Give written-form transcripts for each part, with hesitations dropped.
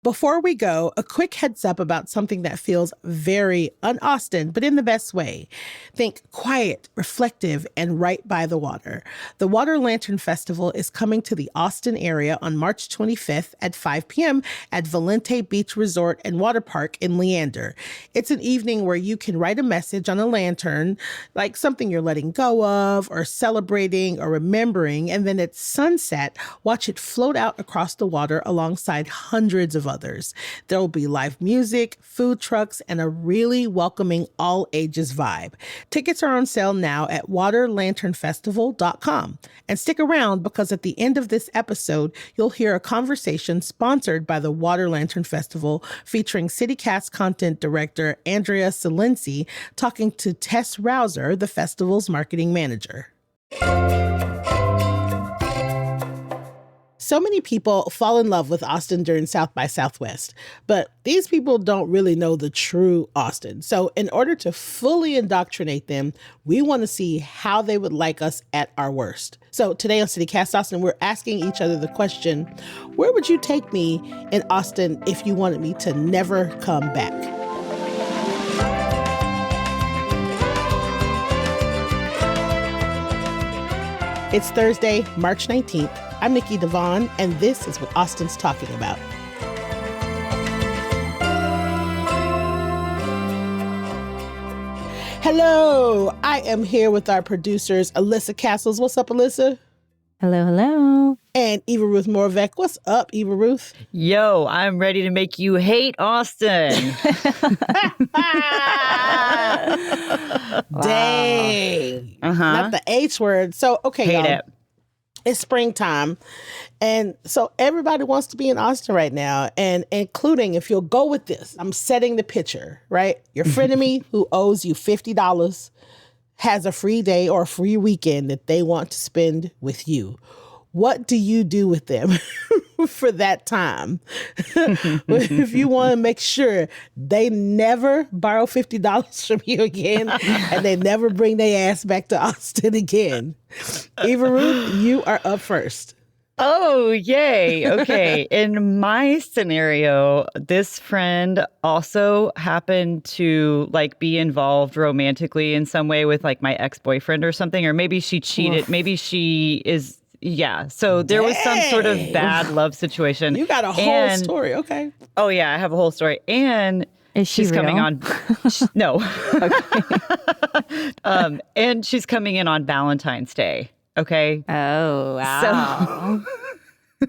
Before we go, a quick heads up about something that feels very un-Austin, but in the best way. Think quiet, reflective, and right by the water. The Water Lantern Festival is coming to the Austin area on March 25th at 5 p.m. at Valente Beach Resort and Water Park in Leander. It's an evening where you can write a message on a lantern, like something you're letting go of, or celebrating, or remembering, and then at sunset, watch it float out across the water alongside hundreds of others. There will be live music, food trucks, and a really welcoming all ages vibe. Tickets are on sale now at waterlanternfestival.com. And stick around because at the end of this episode, you'll hear a conversation sponsored by the Water Lantern Festival featuring CityCast content director Andrea Salensi talking to Tess Rouser, the festival's marketing manager. So many people fall in love with Austin during South by Southwest, but these people don't really know the true Austin. So in order to fully indoctrinate them, we want to see how they would like us at our worst. So today on CityCast Austin, we're asking each other the question, where would you take me in Austin if you wanted me to never come back? It's Thursday, March 19th. I'm Nikki DaVaughn, and this is what Austin's talking about. Hello, I am here with our producers, Elissa Castles. What's up, Elissa? Hello, hello. And Eva Ruth Moravec. What's up, Eva Ruth? Yo, I'm ready to make you hate Austin. Dang. Not the H word. So, okay, hate y'all. it. It's springtime. And so everybody wants to be in Austin right now. And including, if you'll go with this, I'm setting the picture, right? Your frenemy who owes you $50 has a free day or a free weekend that they want to spend with you. What do you do with them for that time? If you want to make sure they never borrow $50 from you again and they never bring their ass back to Austin again. Eva Ruth, you are up first. Oh, yay. Okay. In my scenario, this friend also happened to be involved romantically in some way with my ex-boyfriend or something, or maybe she cheated. Oof. Maybe she is. Yeah. So there was some sort of bad love situation. You got a whole story. Okay. Oh, yeah. I have a whole story. And she's coming on. No. And she's coming in on Valentine's Day. Okay. Oh, wow. So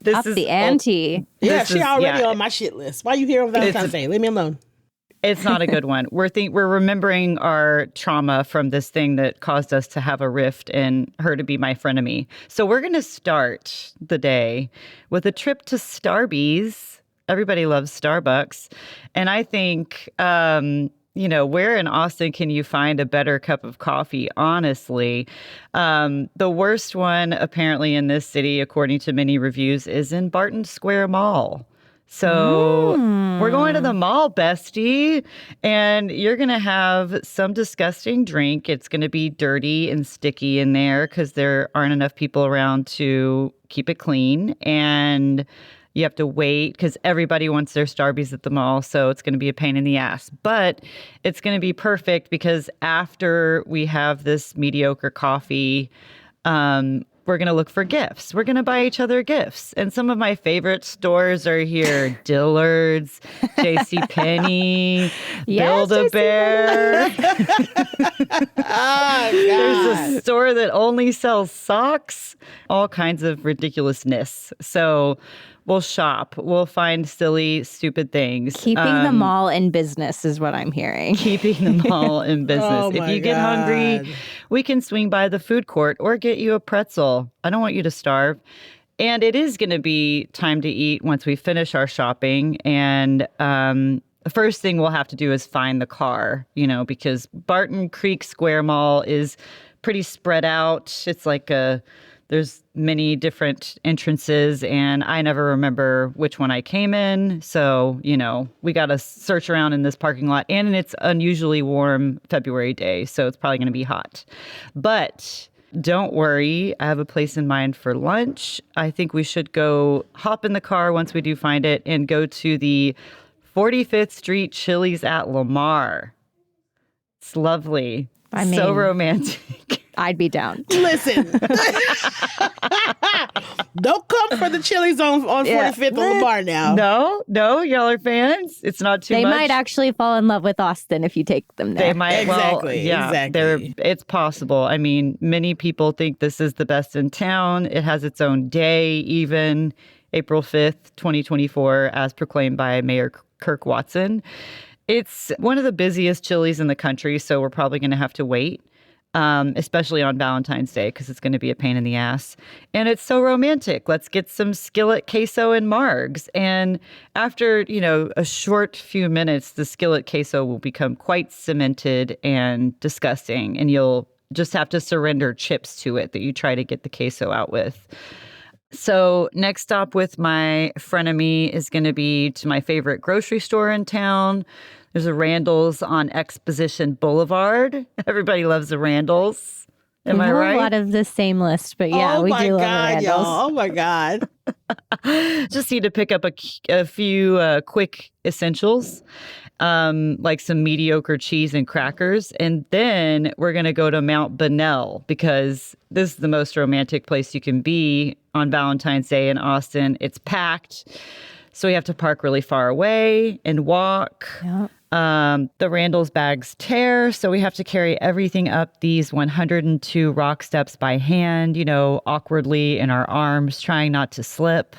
this up is the ante. Yeah, she already on my shit list. Why are you here on Valentine's Day? Leave me alone. It's not a good one. We're remembering our trauma from this thing that caused us to have a rift and her to be my frenemy. So we're going to start the day with a trip to Starbucks. Everybody loves Starbucks. And I think, where in Austin can you find a better cup of coffee, honestly? The worst one, apparently, in this city, according to many reviews, is in Barton Square Mall. So we're going to the mall, bestie, and you're going to have some disgusting drink. It's going to be dirty and sticky in there because there aren't enough people around to keep it clean. And you have to wait because everybody wants their Starbucks at the mall. So it's going to be a pain in the ass. But it's going to be perfect because after we have this mediocre coffee, we're going to look for gifts. We're going to buy each other gifts. And some of my favorite stores are here. Dillard's, JCPenney, Build-A-Bear. There's a store that only sells socks, all kinds of ridiculousness. So we'll shop. We'll find silly, stupid things. Keeping the mall in business is what I'm hearing. Keeping the mall in business. Oh if you get hungry, we can swing by the food court or get you a pretzel. I don't want you to starve. And it is going to be time to eat once we finish our shopping. And the first thing we'll have to do is find the car, because Barton Creek Square Mall is pretty spread out. It's there's many different entrances, and I never remember which one I came in. So, we got to search around in this parking lot. And it's unusually warm February day, so it's probably going to be hot. But don't worry. I have a place in mind for lunch. I think we should go hop in the car once we do find it and go to the 45th Street Chili's at Lamar. It's lovely. I mean, so romantic. I'd be down. Listen, don't come for the Chili's on 45th on Lamar now. No, y'all are fans. It's not too They much. might actually fall in love with Austin if you take them there. They might. Exactly, Well, yeah, exactly. It's possible. I mean, many people think this is the best in town. It has its own day, even April 5th, 2024, as proclaimed by Mayor Kirk Watson. It's one of the busiest Chili's in the country, so we're probably going to have to wait, especially on Valentine's Day, because it's going to be a pain in the ass. And it's so romantic. Let's get some skillet queso and margs. And after, a short few minutes, the skillet queso will become quite cemented and disgusting, and you'll just have to surrender chips to it that you try to get the queso out with. So next stop with my frenemy is going to be to my favorite grocery store in town. There's a Randall's on Exposition Boulevard. Everybody loves the Randall's. Am I right? A lot of the same list, but yeah, we do love Randall's. Y'all. Oh my God. Just need to pick up a few quick essentials, like some mediocre cheese and crackers. And then we're going to go to Mount Bunnell because this is the most romantic place you can be on Valentine's Day in Austin. It's packed. So we have to park really far away and walk. Yep. The Randall's bags tear, so we have to carry everything up these 102 rock steps by hand, awkwardly in our arms, trying not to slip.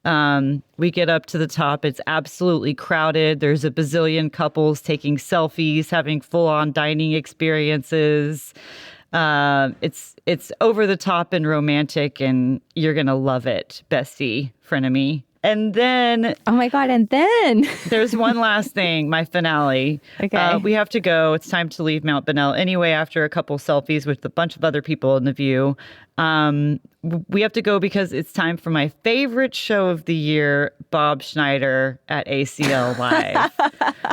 We get up to the top. It's absolutely crowded. There's a bazillion couples taking selfies, having full-on dining experiences. It's over the top and romantic, and you're going to love it, bestie, frenemy. And then... Oh my God, and then... There's one last thing, my finale. Okay. We have to go. It's time to leave Mount Bunnell. Anyway, after a couple selfies with a bunch of other people in the view, we have to go because it's time for my favorite show of the year, Bob Schneider at ACL Live.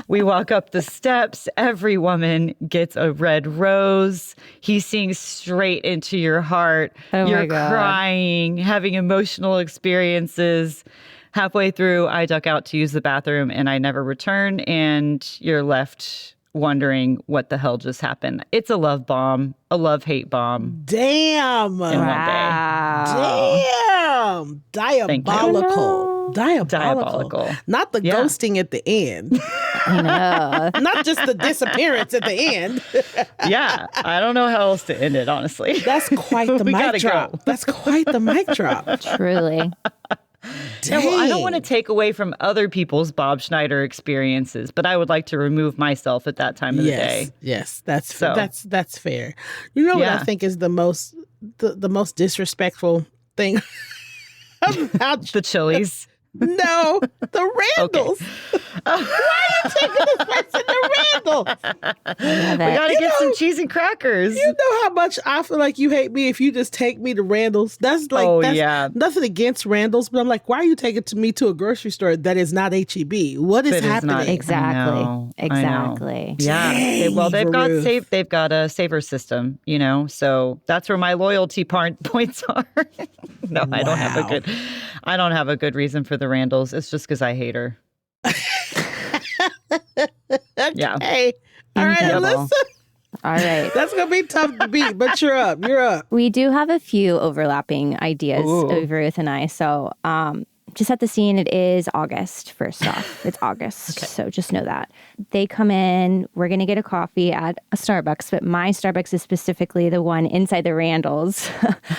We walk up the steps. Every woman gets a red rose. He sings straight into your heart. Oh You're my God. crying, having emotional experiences. Halfway through, I duck out to use the bathroom and I never return. And you're left wondering what the hell just happened. It's a love bomb, a love-hate bomb. Damn. In one day. Damn. Diabolical. Diabolical. Not the Yeah. ghosting at the end. I know. Not just the disappearance at the end. Yeah, I don't know how else to end it, honestly. That's quite the We mic gotta drop. go. That's quite the mic drop. Truly. Yeah, well, I don't want to Dang. take away from other people's Bob Schneider experiences, but I would like to remove myself at that time of the day. Yes, that's So. that's fair. You know what I Yeah. think is the most disrespectful thing about The Chili's. no, the Randalls. Why are you taking this person to Randalls? Love We it. got to get some cheese and crackers. You know how much I feel like you hate me if you just take me to Randall's. That's Yeah. nothing against Randall's, but I'm like, why are you taking me to a grocery store that is not HEB? What is That is happening? not- Exactly. I know. Exactly. Yeah. Dang, Well, they've got Ruth. they've got a saver system, so that's where my loyalty points are. No, I don't have a good reason for the Randalls. It's just because I hate her. Yeah. Hey, all right, Incredible. Elissa. All right. That's gonna be tough to beat, but you're up. You're up. We do have a few overlapping ideas, Ooh. Eva Ruth and I. So just set the scene. It is August, first off. It's August. So just know that. They come in. We're going to get a coffee at a Starbucks, but my Starbucks is specifically the one inside the Randalls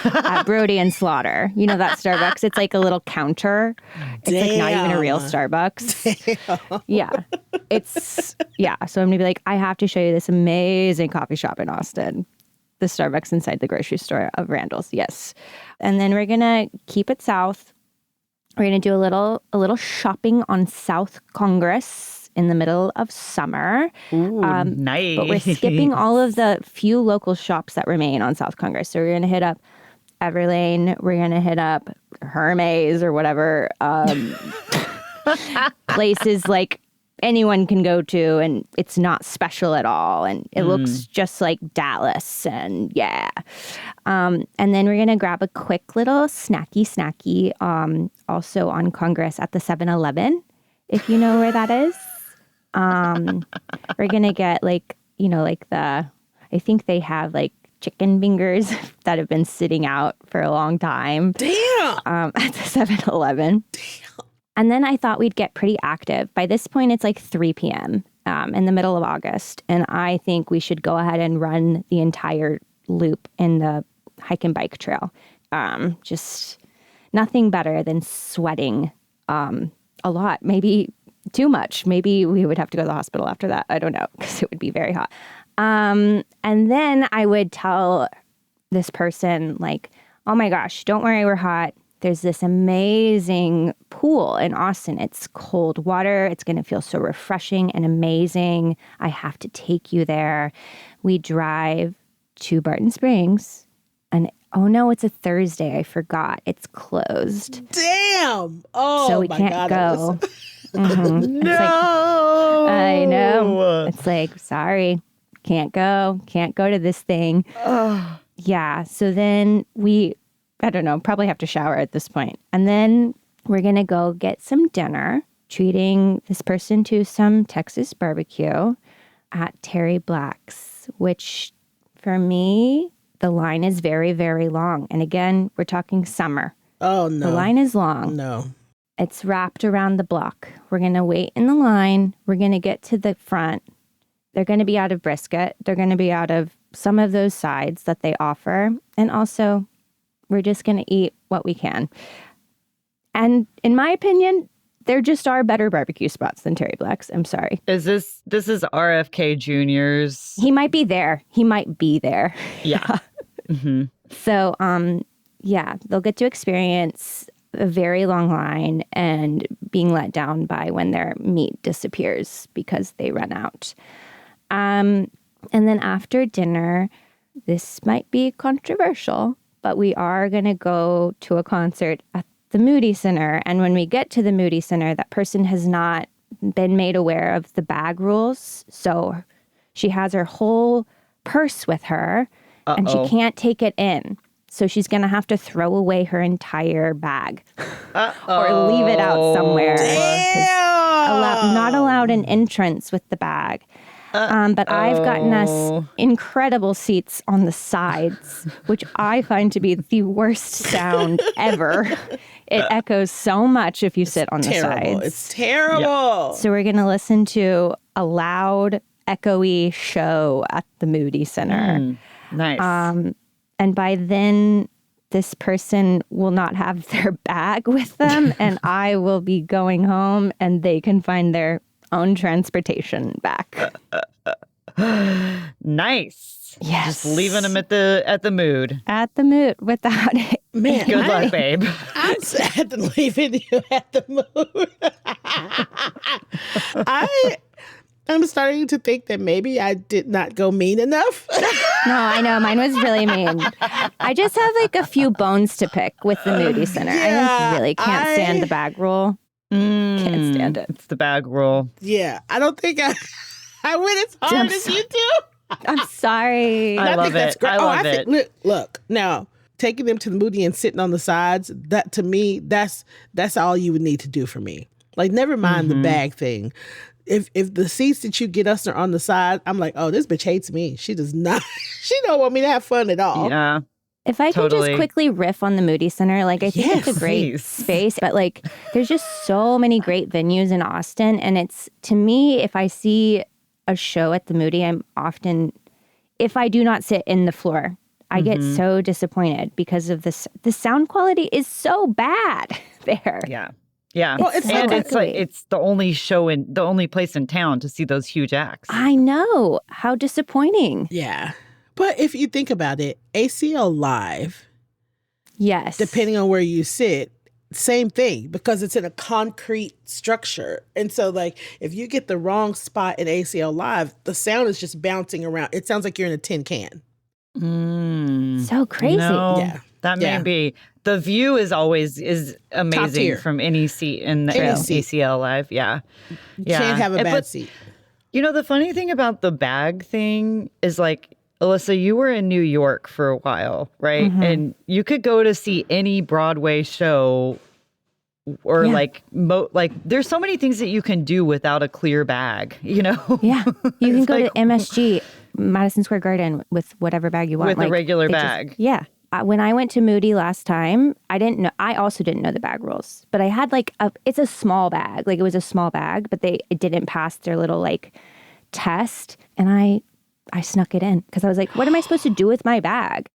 at Brody and Slaughter. You know that Starbucks? It's like a little counter. It's like not even a real Starbucks. Yeah. So I'm going to be like, I have to show you this amazing coffee shop in Austin. The Starbucks inside the grocery store of Randall's. Yes. And then we're going to keep it south. We're going to do a little shopping on South Congress in the middle of summer. Ooh, nice. But we're skipping all of the few local shops that remain on South Congress. So we're going to hit up Everlane. We're going to hit up Hermes or whatever places like anyone can go to, and it's not special at all. And it looks just like Dallas. And yeah. And then we're going to grab a quick little snacky, also on Congress at the 7-Eleven, if you know where that is. We're going to get I think they have like chicken fingers that have been sitting out for a long time. Damn. At the 7-Eleven. Damn. And then I thought we'd get pretty active. By this point, it's like 3 p.m. In the middle of August. And I think we should go ahead and run the entire loop in the hike and bike trail. Just nothing better than sweating a lot, maybe too much. Maybe we would have to go to the hospital after that. I don't know, because it would be very hot. And then I would tell this person, like, oh my gosh, don't worry, we're hot. There's this amazing pool in Austin. It's cold water. It's going to feel so refreshing and amazing. I have to take you there. We drive to Barton Springs. And oh no, it's a Thursday. I forgot. It's closed. Damn. Oh, so we my can't God, go. Mm-hmm. No. I know. It's like, sorry, can't go to this thing. Oh. Yeah. So then I don't know, probably have to shower at this point. And then we're going to go get some dinner, treating this person to some Texas barbecue at Terry Black's, which for me, the line is very, very long. And again, we're talking summer. Oh, no. The line is long. No. It's wrapped around the block. We're going to wait in the line. We're going to get to the front. They're going to be out of brisket. They're going to be out of some of those sides that they offer. And also, we're just going to eat what we can. And in my opinion, there just are better barbecue spots than Terry Black's. I'm sorry. This is RFK Jr.'s? He might be there. Yeah. Mm-hmm. So, yeah, they'll get to experience a very long line and being let down by when their meat disappears because they run out. And then after dinner, this might be controversial, but we are going to go to a concert at the Moody Center. And when we get to the Moody Center, that person has not been made aware of the bag rules. So she has her whole purse with her and she can't take it in. So she's going to have to throw away her entire bag or leave it out somewhere. Not allowed an entrance with the bag. But I've gotten us incredible seats on the sides, which I find to be the worst sound ever. It echoes so much if you sit on the sides. It's terrible. Yeah. So we're going to listen to a loud, echoey show at the Moody Center. Nice. And by then, this person will not have their bag with them, and I will be going home, and they can find their own transportation back. Nice. Yes. Just leaving them at the Mood. At the Mood without it. Man, Good luck, babe. I'm sad to leaving you at the Mood. I'm starting to think that maybe I did not go mean enough. No, I know. Mine was really mean. I just have like a few bones to pick with the Moody Center. I really can't stand the bag rule. Can't stand it. It's the bag rule. Yeah, I don't think I went as hard as you do. I'm sorry. I love it. I love it. Look, now, taking them to the Moody and sitting on the sides, that to me, that's all you would need to do for me. Like, never mind the bag thing. If the seats that you get us are on the side, I'm like, oh, this bitch hates me. She does not. She don't want me to have fun at all. Yeah. If I could just quickly riff on the Moody Center, like I think it's a great space, but like there's just so many great venues in Austin. And it's, to me, if I see a show at the Moody, I'm often, if I do not sit in the floor, I get so disappointed because of this. The sound quality is so bad there. Yeah. Yeah. Well, it's the only place in town to see those huge acts. I know. How disappointing. Yeah. But if you think about it, ACL Live, yes, depending on where you sit, same thing, because it's in a concrete structure. And so, like, if you get the wrong spot in ACL Live, the sound is just bouncing around. It sounds like you're in a tin can. So crazy. Yeah. That may be. The view is amazing from any seat in the ACL Live. Yeah. You can't have a bad seat. You know, the funny thing about the bag thing is, like, Elissa, you were in New York for a while, right? And you could go to see any Broadway show or like there's so many things that you can do without a clear bag, you know? Yeah. You can go to MSG, Madison Square Garden, with whatever bag you want. With a regular bag. When I went to Moody last time, I also didn't know the bag rules, but I had it's a small bag. Like, it was a small bag, but it didn't pass their little test. And I snuck it in because I was like, what am I supposed to do with my bag?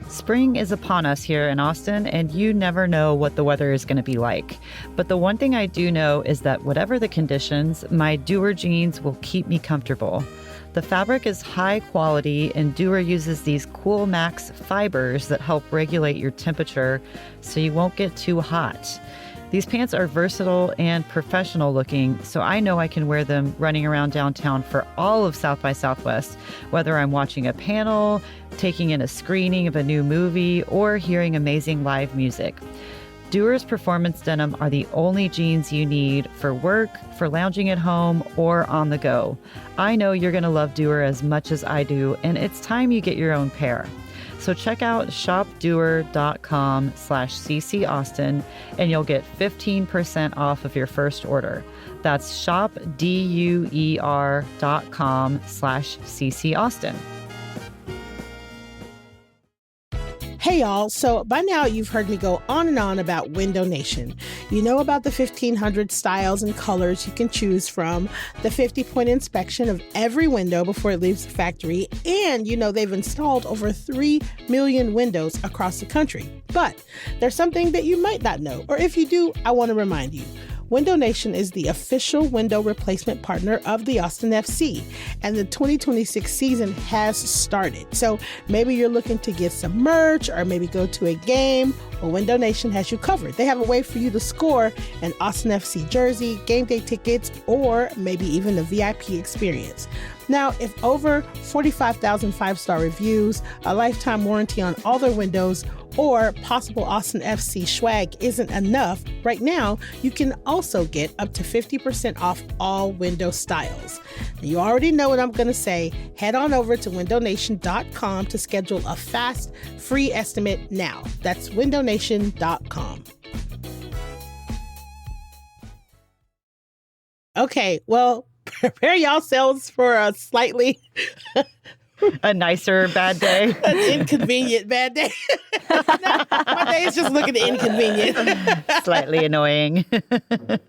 Spring is upon us here in Austin, and you never know what the weather is going to be like. But the one thing I do know is that whatever the conditions, my Doer jeans will keep me comfortable. The fabric is high quality, and Doer uses these Cool Max fibers that help regulate your temperature so you won't get too hot. These pants are versatile and professional looking, so I know I can wear them running around downtown for all of South by Southwest, whether I'm watching a panel, taking in a screening of a new movie, or hearing amazing live music. Doer's performance denim are the only jeans you need for work, for lounging at home, or on the go. I know you're going to love Doer as much as I do, and it's time you get your own pair. So check out shopdoer.com/CC Austin and you'll get 15% off of your first order. That's shopdoer.com/CC Austin. Hey y'all, so by now you've heard me go on and on about Window Nation. You know about the 1,500 styles and colors you can choose from, the 50-point inspection of every window before it leaves the factory, and you know they've installed over 3 million windows across the country. But there's something that you might not know, or if you do, I want to remind you. Window Nation is the official window replacement partner of the Austin FC, and the 2026 season has started. So maybe you're looking to get some merch or maybe go to a game. Well, Window Nation has you covered. They have a way for you to score an Austin FC jersey, game day tickets, or maybe even a VIP experience. Now, if over 45,000 five-star reviews, a lifetime warranty on all their windows, or possible Austin FC swag isn't enough, right now you can also get up to 50% off all window styles. Now, you already know what I'm going to say. Head on over to windownation.com to schedule a fast, free estimate now. That's windownation.com. Okay, well, prepare yourselves for a slightly a nicer bad day. An inconvenient bad day. My day is just looking at inconvenient. Slightly annoying.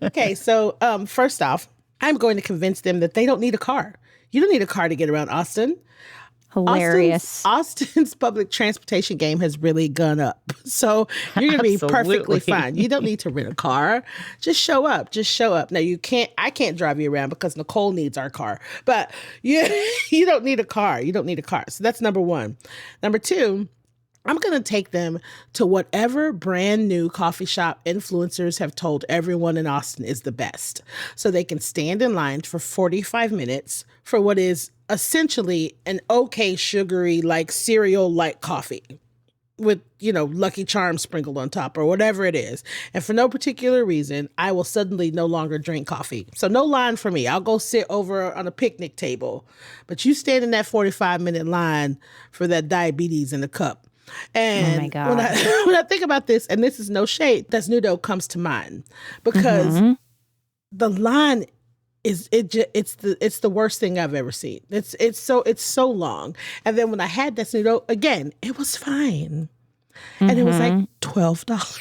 Okay, so first off, I'm going to convince them that they don't need a car. You don't need a car to get around Austin. Hilarious. Austin's public transportation game has really gone up. So you're going to be perfectly fine. You don't need to rent a car. Just show up. Just show up. Now I can't drive you around because Nicole needs our car. But you don't need a car. You don't need a car. So that's number one. Number two, I'm going to take them to whatever brand new coffee shop influencers have told everyone in Austin is the best. So they can stand in line for 45 minutes for what is essentially an okay sugary like cereal like coffee with, Lucky Charms sprinkled on top or whatever it is. And for no particular reason, I will suddenly no longer drink coffee. So no line for me. I'll go sit over on a picnic table. But you stand in that 45-minute line for that diabetes in a cup. And oh my God. when I think about this, and this is no shade, Desnudo comes to mind because the line it's the worst thing I've ever seen. It's so long. And then when I had Desnudo again, it was fine. And it was like $12.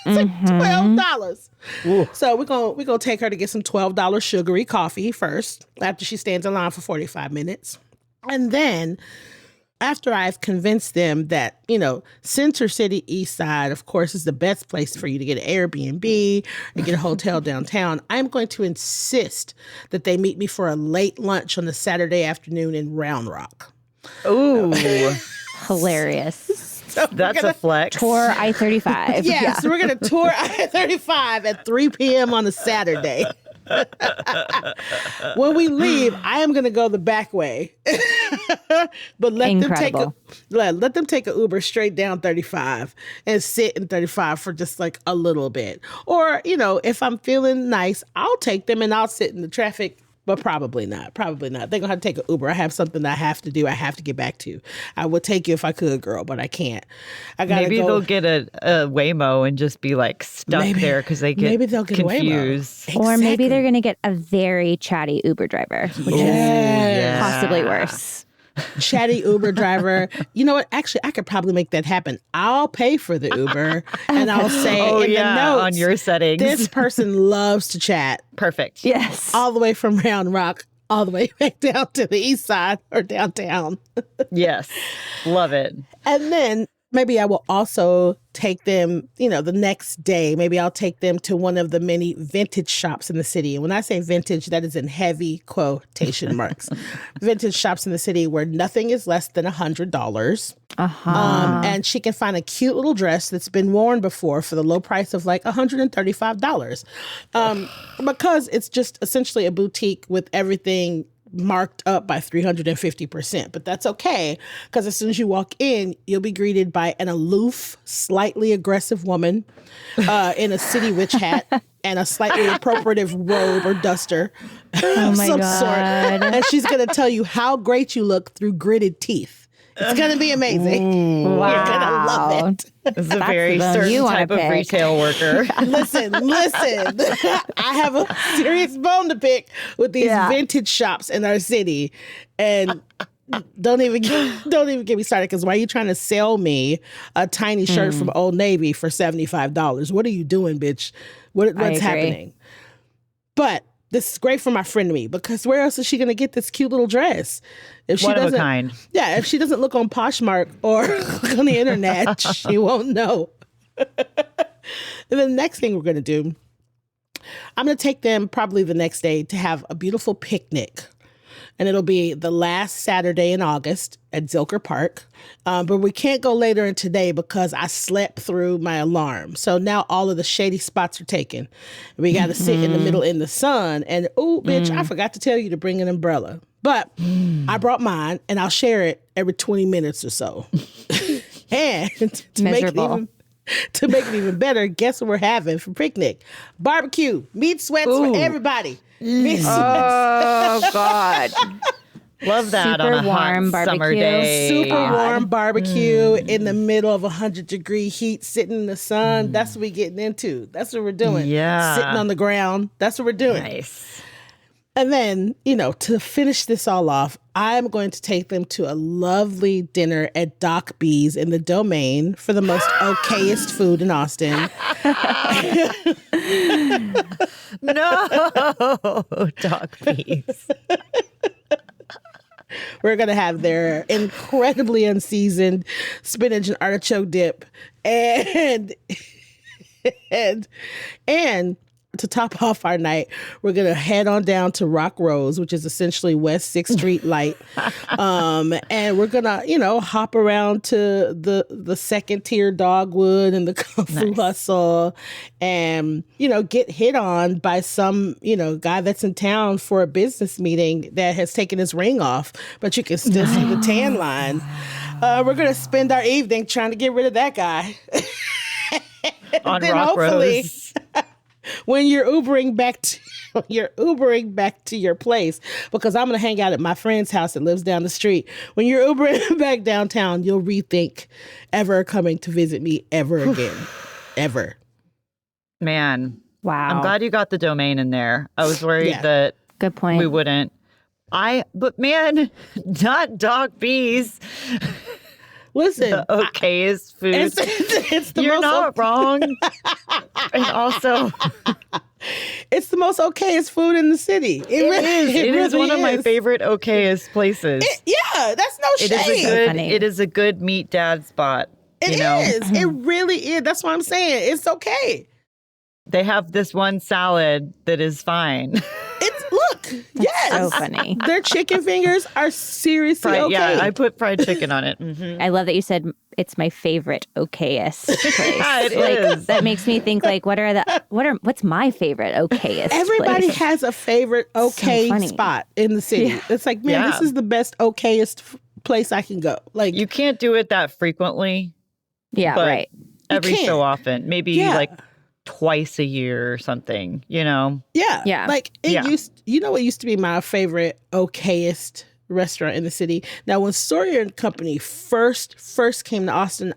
It's like $12. Ooh. So we're gonna take her to get some $12 sugary coffee first after she stands in line for 45 minutes. And then after I've convinced them that, Center City East Side, of course, is the best place for you to get an Airbnb or get a hotel downtown, I'm going to insist that they meet me for a late lunch on a Saturday afternoon in Round Rock. Ooh, hilarious. So that's a flex. Tour I-35. Yeah, so we're going to tour I-35 at 3 p.m. on a Saturday. When we leave, I am going to go the back way. But let them take a Uber straight down 35 and sit in 35 for just like a little bit. Or, if I'm feeling nice, I'll take them and I'll sit in the traffic. But probably not. Probably not. They're going to have to take an Uber. I have something that I have to do. I have to get back to. I would take you if I could, girl, but I can't. Maybe they'll get a Waymo and just be like stuck there because they get they'll get confused. Exactly. Or maybe they're going to get a very chatty Uber driver, which is possibly worse. Chatty Uber driver. You know what? Actually, I could probably make that happen. I'll pay for the Uber and I'll say in the notes, on your settings, this person loves to chat. Perfect. Yes. All the way from Round Rock, all the way back down to the east side or downtown. Yes. Love it. And then maybe I will also take them, the next day. Maybe I'll take them to one of the many vintage shops in the city. And when I say vintage, that is in heavy quotation marks. Vintage shops in the city where nothing is less than $100. And she can find a cute little dress that's been worn before for the low price of like $135. Because it's just essentially a boutique with everything marked up by 350%. But that's okay, because as soon as you walk in, you'll be greeted by an aloof, slightly aggressive woman in a city witch hat and a slightly appropriative robe or duster of some sort. And she's going to tell you how great you look through gritted teeth. It's going to be amazing. Wow. You're going to love it. It's a very certain type of retail worker. Listen. I have a serious bone to pick with these vintage shops in our city. And don't even get me started, because why are you trying to sell me a tiny shirt from Old Navy for $75? What are you doing, bitch? What's happening? But this is great for my friend to me, because where else is she going to get this cute little dress? If she One of a doesn't, kind. Yeah, if she doesn't look on Poshmark or on the internet, she won't know. And the next thing we're going to do, I'm going to take them probably the next day to have a beautiful picnic. And it'll be the last Saturday in August at Zilker Park. But we can't go later in today because I slept through my alarm. So now all of the shady spots are taken. We got to sit in the middle in the sun. And, oh, bitch, I forgot to tell you to bring an umbrella. But I brought mine, and I'll share it every 20 minutes or so. And to make it even better, guess what we're having for picnic? Barbecue, meat sweats for everybody. Meat sweats. Oh, God. Love that Super on a warm hot summer barbecue. day. Super warm barbecue in the middle of 100-degree heat, sitting in the sun. That's what we're getting into. That's what we're doing. Yeah. Sitting on the ground. That's what we're doing. Nice. And then, to finish this all off, I'm going to take them to a lovely dinner at Doc B's in the Domain for the most okayest food in Austin. No, Doc B's. We're going to have their incredibly unseasoned spinach and artichoke dip. And to top off our night, we're going to head on down to Rock Rose, which is essentially West 6th Street Light. And we're going to, hop around to the second tier Dogwood and the Kung Fu Hustle and, get hit on by some, guy that's in town for a business meeting that has taken his ring off, but you can still see the tan line. We're going to spend our evening trying to get rid of that guy. On Rock Rose. When you're Ubering back to your place, because I'm going to hang out at my friend's house that lives down the street. When you're Ubering back downtown, you'll rethink ever coming to visit me ever again. Ever. Man. Wow. I'm glad you got the Domain in there. I was worried that good point. We wouldn't. But man, not Doc B's. Listen, the okayest food. It's the You're most not wrong. And also, it's the most okayest food in the city. It is one of my favorite okayest places. That's no shade. It is a good meet dad spot. It is. It really is. That's what I'm saying. It's okay. They have this one salad that is fine. Yes. So funny. Their chicken fingers are seriously okay. Yeah, I put fried chicken on it. Mm-hmm. I love that you said it's my favorite okayest place. Yeah, it is. That makes me think like, what's my favorite okayest Everybody place? has a favorite okay funny. spot in the city. Yeah. It's like, man, this is the best okayest place I can go. Like, You can't do it that frequently. Yeah, but right. Every can't. so often, maybe like twice a year or something, you know? Yeah. Like it used, what used to be my favorite okayest restaurant in the city. Now, when Sawyer and Company first came to Austin,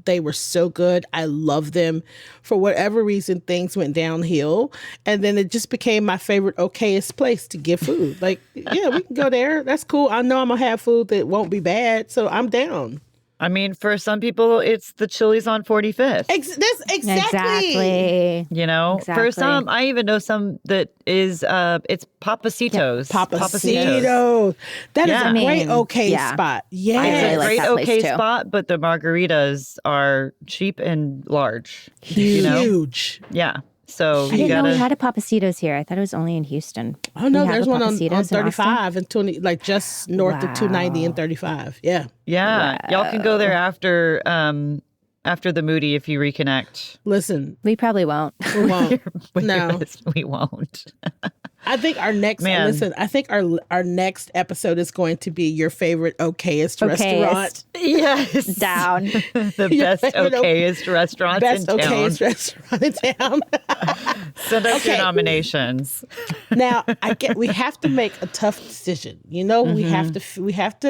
they were so good. I loved them. For whatever reason, things went downhill, and then it just became my favorite okayest place to get food. Like, yeah, we can go there. That's cool. I know I'm gonna have food that won't be bad, so I'm down. I mean, for some people, it's the Chili's on 45th. Exactly. You know, for some, I even know some that is, it's Papacitos. Papacito. That is a great spot. Yeah. I really It's a like great that place too. spot, but the margaritas are cheap and large. Huge. You know? Yeah. So I didn't know we had a Papacitos here. I thought it was only in Houston. Oh no, there's one on Papacitos 35 and 20, like just north of 290 and 35. Yeah. Yeah. Y'all can go there after the Moody if you reconnect. Listen, we probably won't. We won't. No, we won't. I think our next our next episode is going to be your favorite okayest restaurant. Yes. Down. The best okayest restaurant in town. Okayest restaurant in town. Send us your nominations. Now, we have to make a tough decision. You know, we have to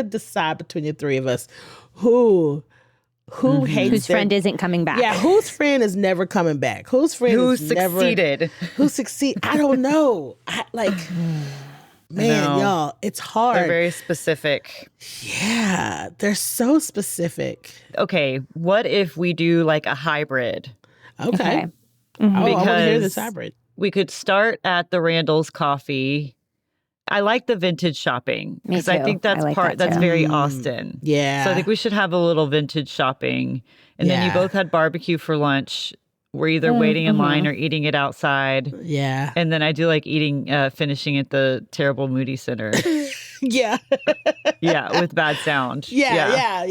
decide between the three of us who hates whose friend isn't coming back. Yeah, whose friend is never coming back? Whose friend succeeded? Who succeed? I don't know. Man, y'all, it's hard. They're very specific. Yeah, they're so specific. Okay, what if we do like a hybrid? Okay. Mm-hmm. I want to hear this hybrid. We could start at the Randall's Coffee. I like the vintage shopping because I think that's that's very Austin. Yeah. So I think we should have a little vintage shopping. And then you both had barbecue for lunch. We're either waiting in line or eating it outside. Yeah. And then I do like finishing at the terrible Moody Center. Yeah. Yeah, with bad sound. Yeah.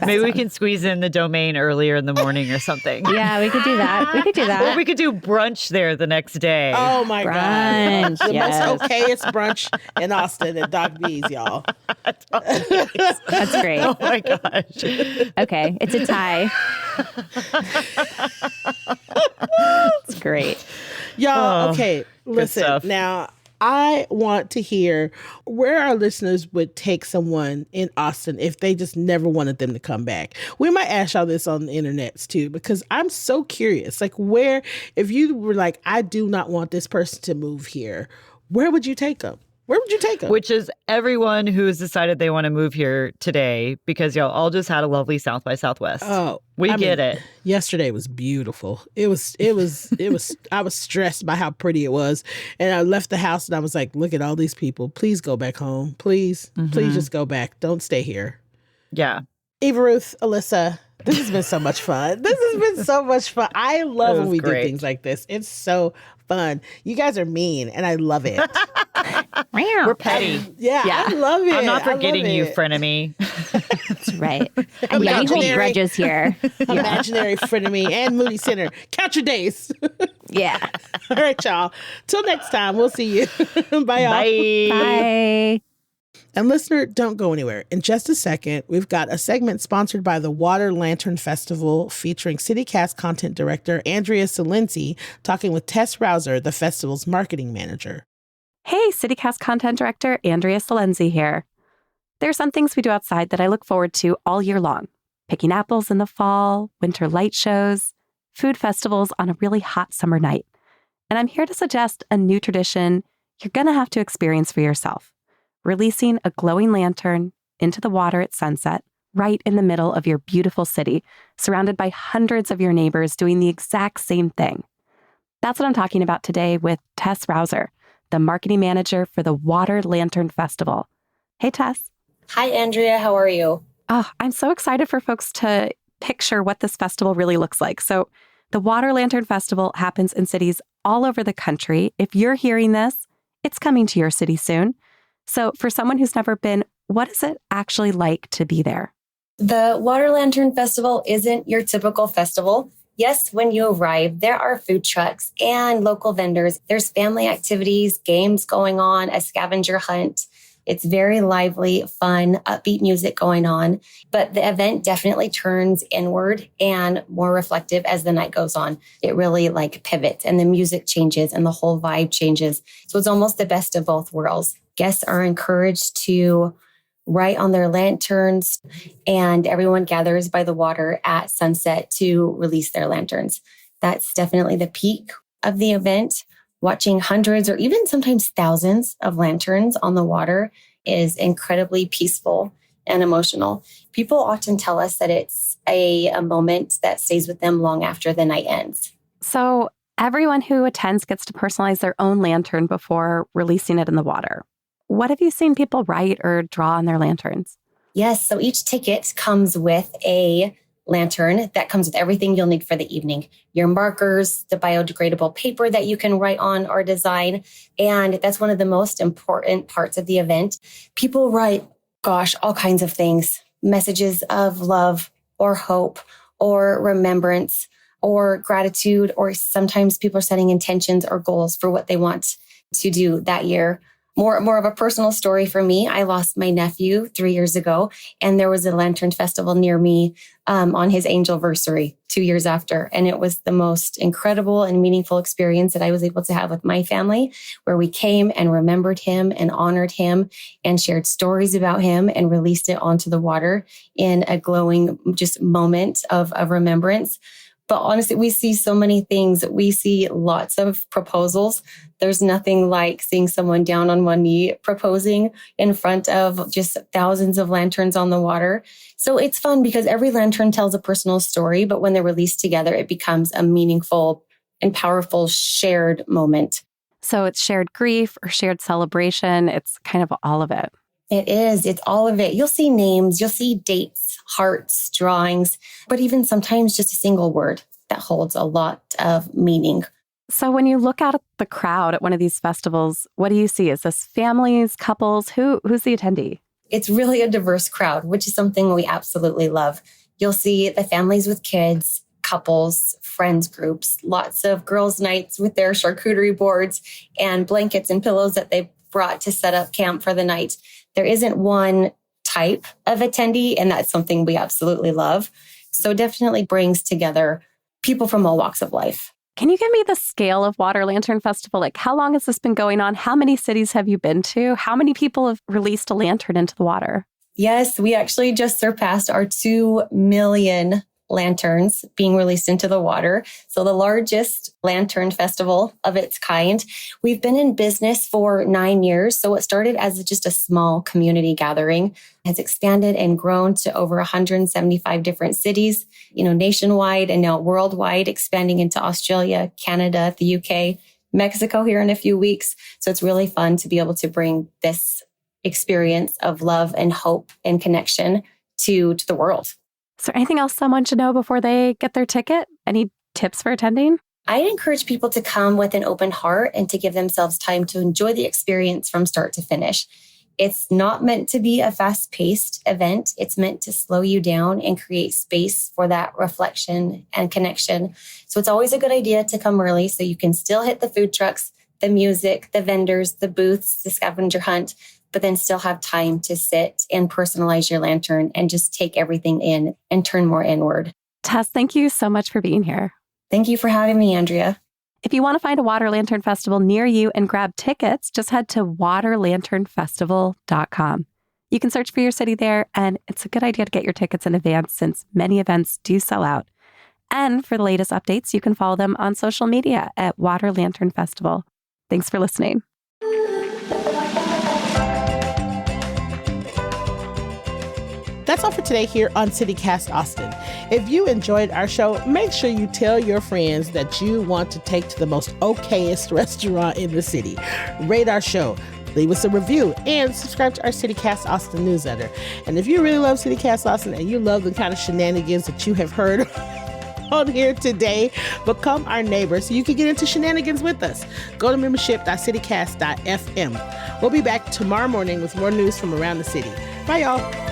Maybe we can squeeze in the Domain earlier in the morning or something. Yeah, we could do that. Or we could do brunch there the next day. Oh my God. The most okayest brunch in Austin at Doc B's, y'all. That's great. Oh my gosh. Okay, it's a tie. It's great. Y'all, okay, listen. Now, I want to hear where our listeners would take someone in Austin if they just never wanted them to come back. We might ask y'all this on the internets too, because I'm so curious. Like, where, if you were like, I do not want this person to move here, where would you take them? Where would you take them? Which is everyone who has decided they want to move here today because y'all all just had a lovely South by Southwest. Oh, we get it. Yesterday was beautiful. It was, I was stressed by how pretty it was. And I left the house and I was like, look at all these people. Please go back home. Please just go back. Don't stay here. Yeah. Eva Ruth, Elissa, this has been so much fun. I love when we do things like this. It's so fun. You guys are mean and I love it. We're petty. I love it. I'm not forgetting you, frenemy. That's right. And we hold grudges here. Imaginary frenemy and Moody Center. Count your days. Yeah. All right, y'all. Till next time, we'll see you. Bye, y'all. Bye. And listener, don't go anywhere. In just a second, we've got a segment sponsored by the Water Lantern Festival featuring CityCast content director Andrea Salenzi talking with Tess Rouser, the festival's marketing manager. Hey, CityCast content director Andrea Salenzi here. There are some things we do outside that I look forward to all year long. Picking apples in the fall, winter light shows, food festivals on a really hot summer night. And I'm here to suggest a new tradition you're going to have to experience for yourself. Releasing a glowing lantern into the water at sunset, right in the middle of your beautiful city, surrounded by hundreds of your neighbors doing the exact same thing. That's what I'm talking about today with Tess Rouser, the marketing manager for the Water Lantern Festival. Hey, Tess. Hi, Andrea. How are you? Oh, I'm so excited for folks to picture what this festival really looks like. So the Water Lantern Festival happens in cities all over the country. If you're hearing this, It's coming to your city soon. So for someone who's never been, what is it actually like to be there? The Water Lantern Festival isn't your typical festival. Yes, when you arrive, there are food trucks and local vendors. There's family activities, games going on, a scavenger hunt. It's very lively, fun, upbeat music going on. But the event definitely turns inward and more reflective as the night goes on. It really pivots and the music changes and the whole vibe changes. So it's almost the best of both worlds. Guests are encouraged to write on their lanterns, and everyone gathers by the water at sunset to release their lanterns. That's definitely the peak of the event. Watching hundreds or even sometimes thousands of lanterns on the water is incredibly peaceful and emotional. People often tell us that it's a moment that stays with them long after the night ends. So everyone who attends gets to personalize their own lantern before releasing it in the water. What have you seen people write or draw on their lanterns? Yes, so each ticket comes with a lantern that comes with everything you'll need for the evening. Your markers, the biodegradable paper that you can write on or design. And that's one of the most important parts of the event. People write, all kinds of things. Messages of love or hope or remembrance or gratitude, or sometimes people are setting intentions or goals for what they want to do that year. More of a personal story for me. I lost my nephew 3 years ago, and there was a lantern festival near me on his angelversary 2 years after. And it was the most incredible and meaningful experience that I was able to have with my family, where we came and remembered him and honored him and shared stories about him and released it onto the water in a glowing just moment of remembrance. But honestly, we see so many things. We see lots of proposals. There's nothing like seeing someone down on one knee proposing in front of just thousands of lanterns on the water. So it's fun because every lantern tells a personal story, but when they're released together, it becomes a meaningful and powerful shared moment. So it's shared grief or shared celebration. It's kind of all of it. It is. It's all of it. You'll see names, you'll see dates, hearts, drawings, but even sometimes just a single word that holds a lot of meaning. So when you look out at the crowd at one of these festivals, what do you see? Is this families, couples? Who's the attendee? It's really a diverse crowd, which is something we absolutely love. You'll see the families with kids, couples, friends groups, lots of girls' nights with their charcuterie boards and blankets and pillows that they brought to set up camp for the night. There isn't one type of attendee, and that's something we absolutely love. So it definitely brings together people from all walks of life. Can you give me the scale of Water Lantern Festival? Like, how long has this been going on? How many cities have you been to? How many people have released a lantern into the water? Yes, we actually just surpassed our 2 million lanterns being released into the water. So the largest lantern festival of its kind. We've been in business for 9 years. So it started as just a small community gathering, has expanded and grown to over 175 different cities, nationwide and now worldwide, expanding into Australia, Canada, the UK, Mexico here in a few weeks. So it's really fun to be able to bring this experience of love and hope and connection to the world. Is there anything else someone should know before they get their ticket? Any tips for attending? I'd encourage people to come with an open heart and to give themselves time to enjoy the experience from start to finish. It's not meant to be a fast-paced event. It's meant to slow you down and create space for that reflection and connection. So it's always a good idea to come early so you can still hit the food trucks, the music, the vendors, the booths, the scavenger hunt, but then still have time to sit and personalize your lantern and just take everything in and turn more inward. Tess, thank you so much for being here. Thank you for having me, Andrea. If you want to find a Water Lantern Festival near you and grab tickets, just head to waterlanternfestival.com. You can search for your city there, and it's a good idea to get your tickets in advance since many events do sell out. And for the latest updates, you can follow them on social media at Water Lantern Festival. Thanks for listening. That's all for today here on CityCast Austin. If you enjoyed our show, make sure you tell your friends that you want to take to the most okayest restaurant in the city. Rate our show, leave us a review, and subscribe to our CityCast Austin newsletter. And if you really love CityCast Austin and you love the kind of shenanigans that you have heard on here today. Become our neighbor so you can get into shenanigans with us. Go to membership.citycast.fm. We'll be back tomorrow morning with more news from around the city. Bye, y'all.